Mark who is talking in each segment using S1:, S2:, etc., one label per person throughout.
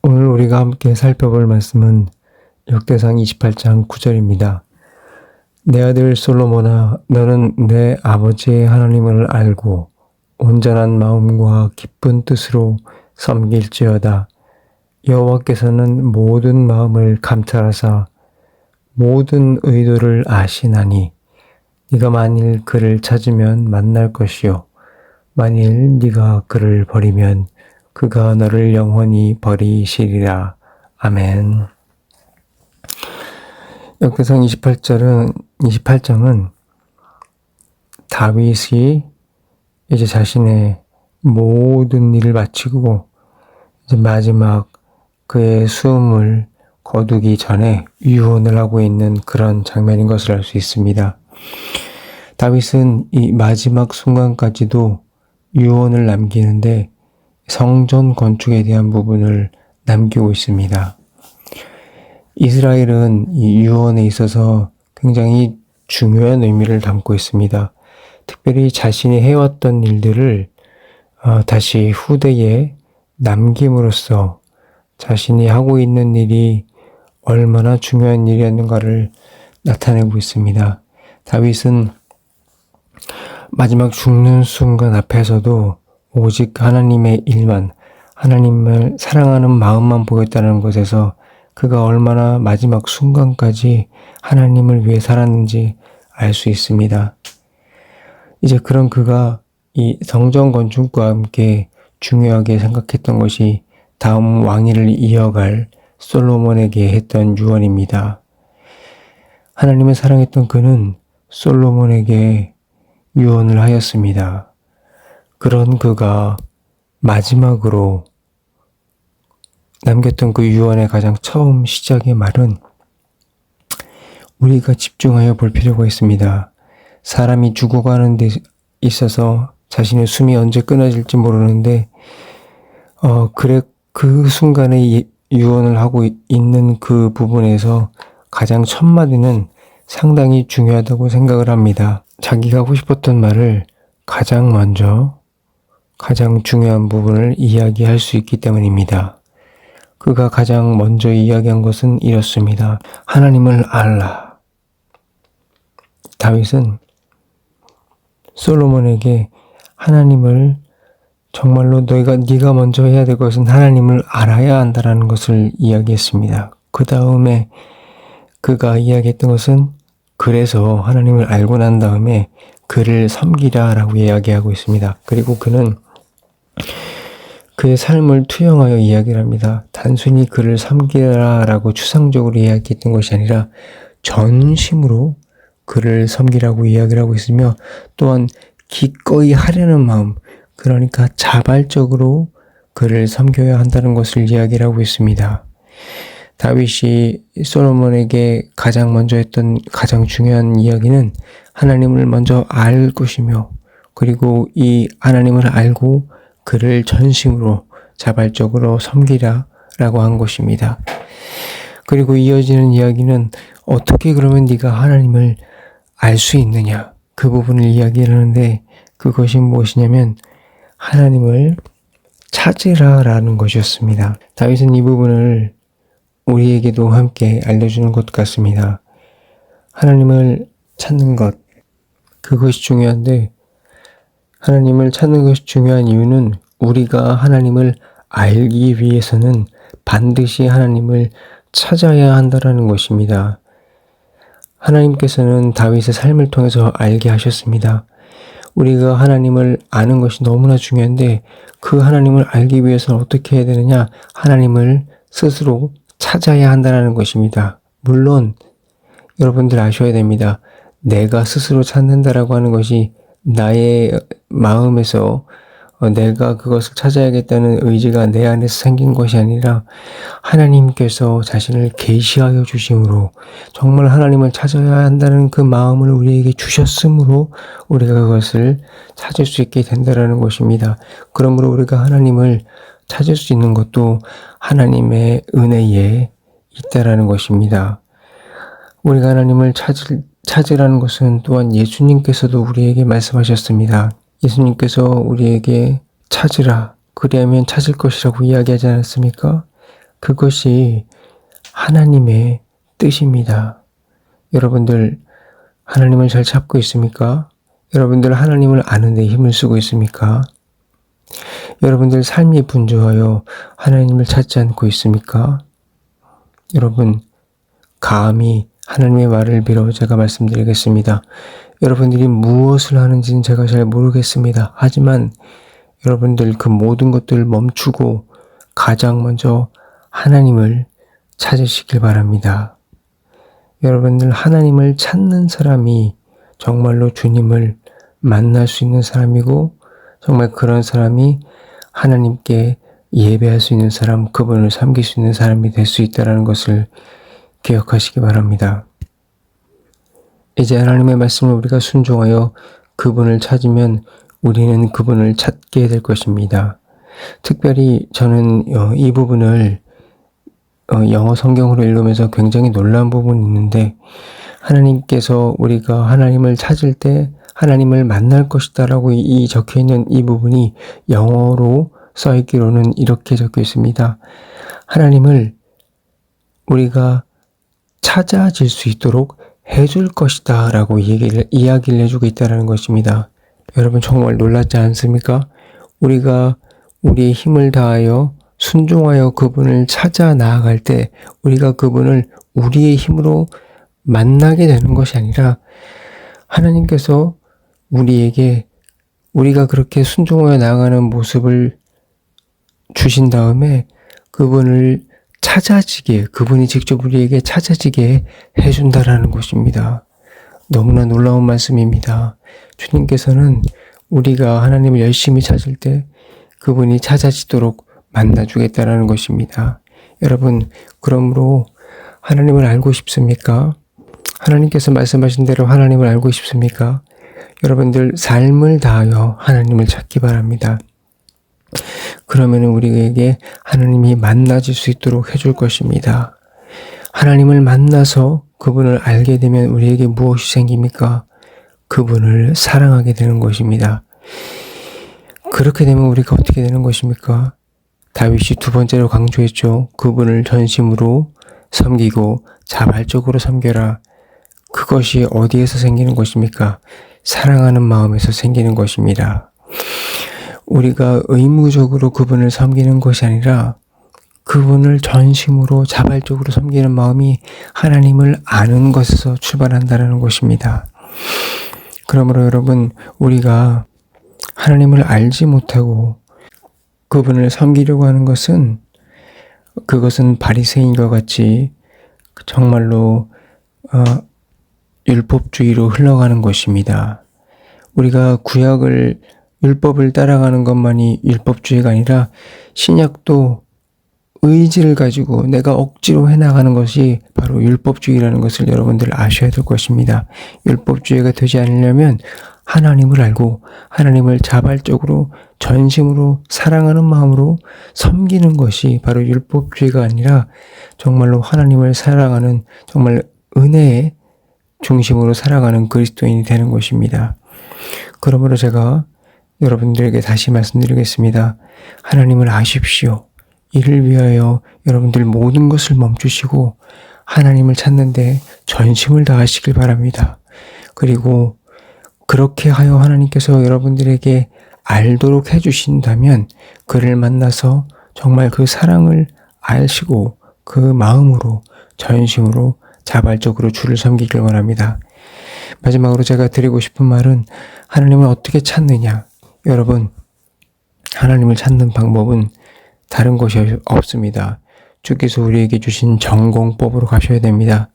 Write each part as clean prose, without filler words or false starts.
S1: 오늘 우리가 함께 살펴볼 말씀은 역대상 28장 9절입니다. 내 아들 솔로몬아, 너는 내 아버지의 하나님을 알고 온전한 마음과 기쁜 뜻으로 섬길지어다. 여호와께서는 모든 마음을 감찰하사 모든 의도를 아시나니 네가 만일 그를 찾으면 만날 것이요 만일 네가 그를 버리면 그가 너를 영원히 버리시리라. 아멘. 역대상 28장은 다윗이 이제 자신의 모든 일을 마치고 이제 마지막 그의 숨을 거두기 전에 유언을 하고 있는 그런 장면인 것을 알 수 있습니다. 다윗은 이 마지막 순간까지도 유언을 남기는데 성전 건축에 대한 부분을 남기고 있습니다. 이스라엘은 이 유언에 있어서 굉장히 중요한 의미를 담고 있습니다. 특별히 자신이 해왔던 일들을 다시 후대에 남김으로써 자신이 하고 있는 일이 얼마나 중요한 일이었는가를 나타내고 있습니다. 다윗은 마지막 죽는 순간 앞에서도 오직 하나님의 일만, 하나님을 사랑하는 마음만 보였다는 것에서 그가 얼마나 마지막 순간까지 하나님을 위해 살았는지 알 수 있습니다. 이제 그런 그가 이 성전 건축과 함께 중요하게 생각했던 것이 다음 왕위를 이어갈 솔로몬에게 했던 유언입니다. 하나님을 사랑했던 그는 솔로몬에게 유언을 하였습니다. 그런 그가 마지막으로 남겼던 그 유언의 가장 처음 시작의 말은 우리가 집중하여 볼 필요가 있습니다. 사람이 죽어가는 데 있어서 자신의 숨이 언제 끊어질지 모르는데 그 순간에 유언을 하고 있는 그 부분에서 가장 첫 마디는 상당히 중요하다고 생각을 합니다. 자기가 하고 싶었던 말을 가장 먼저 가장 중요한 부분을 이야기할 수 있기 때문입니다. 그가 가장 먼저 이야기한 것은 이렇습니다. 하나님을 알라. 다윗은 솔로몬에게 하나님을 정말로 네가 먼저 해야 될 것은 하나님을 알아야 한다는 것을 이야기했습니다. 그 다음에 그가 이야기했던 것은 그래서 하나님을 알고 난 다음에 그를 섬기라 라고 이야기하고 있습니다. 그리고 그는 그의 삶을 투영하여 이야기를 합니다. 단순히 그를 섬기라 라고 추상적으로 이야기했던 것이 아니라 전심으로 그를 섬기라고 이야기를 하고 있으며 또한 기꺼이 하려는 마음, 그러니까 자발적으로 그를 섬겨야 한다는 것을 이야기를 하고 있습니다. 다윗이 솔로몬에게 가장 먼저 했던 가장 중요한 이야기는 하나님을 먼저 알 것이며 그리고 이 하나님을 알고 그를 전심으로 자발적으로 섬기라 라고 한 것입니다. 그리고 이어지는 이야기는 어떻게 그러면 네가 하나님을 알 수 있느냐 그 부분을 이야기를 하는데 그것이 무엇이냐면 하나님을 찾으라 라는 것이었습니다. 다윗은 이 부분을 우리에게도 함께 알려주는 것 같습니다. 하나님을 찾는 것, 그것이 중요한데 하나님을 찾는 것이 중요한 이유는 우리가 하나님을 알기 위해서는 반드시 하나님을 찾아야 한다는 것입니다. 하나님께서는 다윗의 삶을 통해서 알게 하셨습니다. 우리가 하나님을 아는 것이 너무나 중요한데 그 하나님을 알기 위해서는 어떻게 해야 되느냐? 하나님을 스스로 찾아야 한다는 것입니다. 물론 여러분들 아셔야 됩니다. 내가 스스로 찾는다라고 하는 것이 나의 마음에서 내가 그것을 찾아야겠다는 의지가 내 안에서 생긴 것이 아니라 하나님께서 자신을 계시하여 주심으로 정말 하나님을 찾아야 한다는 그 마음을 우리에게 주셨으므로 우리가 그것을 찾을 수 있게 된다는 것입니다. 그러므로 우리가 하나님을 찾을 수 있는 것도 하나님의 은혜에 있다라는 것입니다. 우리가 하나님을 찾으라는 것은 또한 예수님께서도 우리에게 말씀하셨습니다. 예수님께서 우리에게 찾으라, 그리하면 찾을 것이라고 이야기하지 않았습니까? 그것이 하나님의 뜻입니다. 여러분들 하나님을 잘 찾고 있습니까? 여러분들 하나님을 아는 데 힘을 쓰고 있습니까? 여러분들 삶이 분주하여 하나님을 찾지 않고 있습니까? 여러분, 감히 하나님의 말을 빌어 제가 말씀드리겠습니다. 여러분들이 무엇을 하는지는 제가 잘 모르겠습니다. 하지만 여러분들 그 모든 것들을 멈추고 가장 먼저 하나님을 찾으시길 바랍니다. 여러분들 하나님을 찾는 사람이 정말로 주님을 만날 수 있는 사람이고 정말 그런 사람이 하나님께 예배할 수 있는 사람, 그분을 섬길 수 있는 사람이 될 수 있다는 것을 기억하시기 바랍니다. 이제 하나님의 말씀을 우리가 순종하여 그분을 찾으면 우리는 그분을 찾게 될 것입니다. 특별히 저는 이 부분을 영어 성경으로 읽으면서 굉장히 놀라운 부분이 있는데 하나님께서 우리가 하나님을 찾을 때 하나님을 만날 것이다 라고 적혀있는 이 부분이 영어로 써있기로는 이렇게 적혀 있습니다. 하나님을 우리가 찾아질 수 있도록 해줄 것이다 라고 이야기를 해주고 있다는 것입니다. 여러분 정말 놀랍지 않습니까? 우리가 우리의 힘을 다하여 순종하여 그분을 찾아 나아갈 때 우리가 그분을 우리의 힘으로 만나게 되는 것이 아니라 하나님께서 우리에게 우리가 그렇게 순종하여 나아가는 모습을 주신 다음에 그분을 찾아지게, 그분이 직접 우리에게 찾아지게 해준다라는 것입니다. 너무나 놀라운 말씀입니다. 주님께서는 우리가 하나님을 열심히 찾을 때 그분이 찾아지도록 만나주겠다라는 것입니다. 여러분, 그러므로 하나님을 알고 싶습니까? 하나님께서 말씀하신 대로 하나님을 알고 싶습니까? 여러분들 삶을 다하여 하나님을 찾기 바랍니다. 그러면 우리에게 하나님이 만나질 수 있도록 해줄 것입니다. 하나님을 만나서 그분을 알게 되면 우리에게 무엇이 생깁니까? 그분을 사랑하게 되는 것입니다. 그렇게 되면 우리가 어떻게 되는 것입니까? 다윗이 두 번째로 강조했죠. 그분을 전심으로 섬기고 자발적으로 섬겨라. 그것이 어디에서 생기는 것입니까? 사랑하는 마음에서 생기는 것입니다. 우리가 의무적으로 그분을 섬기는 것이 아니라 그분을 전심으로 자발적으로 섬기는 마음이 하나님을 아는 것에서 출발한다는 것입니다. 그러므로 여러분, 우리가 하나님을 알지 못하고 그분을 섬기려고 하는 것은 그것은 바리새인과 같이 정말로 율법주의로 흘러가는 것입니다. 우리가 구약을 율법을 따라가는 것만이 율법주의가 아니라 신약도 의지를 가지고 내가 억지로 해나가는 것이 바로 율법주의라는 것을 여러분들 아셔야 될 것입니다. 율법주의가 되지 않으려면 하나님을 알고 하나님을 자발적으로 전심으로 사랑하는 마음으로 섬기는 것이 바로 율법주의가 아니라 정말로 하나님을 사랑하는 정말 은혜의 중심으로 살아가는 그리스도인이 되는 것입니다. 그러므로 제가 여러분들에게 다시 말씀드리겠습니다. 하나님을 아십시오. 이를 위하여 여러분들 모든 것을 멈추시고 하나님을 찾는데 전심을 다하시길 바랍니다. 그리고 그렇게 하여 하나님께서 여러분들에게 알도록 해주신다면 그를 만나서 정말 그 사랑을 아시고 그 마음으로 전심으로 자발적으로 주를 섬기길 원합니다. 마지막으로 제가 드리고 싶은 말은 하나님을 어떻게 찾느냐. 여러분, 하나님을 찾는 방법은 다른 것이 없습니다. 주께서 우리에게 주신 전공법으로 가셔야 됩니다.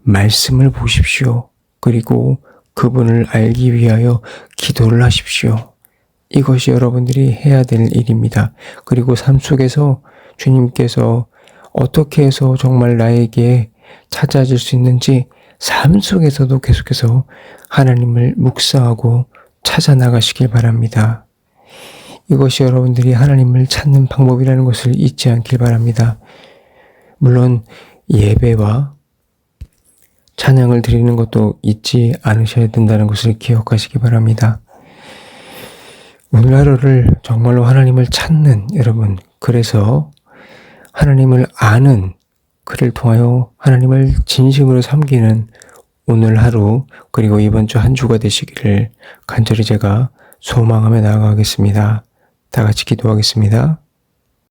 S1: 말씀을 보십시오. 그리고 그분을 알기 위하여 기도를 하십시오. 이것이 여러분들이 해야 될 일입니다. 그리고 삶 속에서 주님께서 어떻게 해서 정말 나에게 찾아질 수 있는지 삶 속에서도 계속해서 하나님을 묵상하고 찾아 나가시길 바랍니다. 이것이 여러분들이 하나님을 찾는 방법이라는 것을 잊지 않길 바랍니다. 물론 예배와 찬양을 드리는 것도 잊지 않으셔야 된다는 것을 기억하시기 바랍니다. 오늘 하루를 정말로 하나님을 찾는 여러분, 그래서 하나님을 아는, 그를 통하여 하나님을 진심으로 섬기는 오늘 하루 그리고 이번 주 한 주가 되시기를 간절히 제가 소망하며 나아가겠습니다. 다 같이 기도하겠습니다.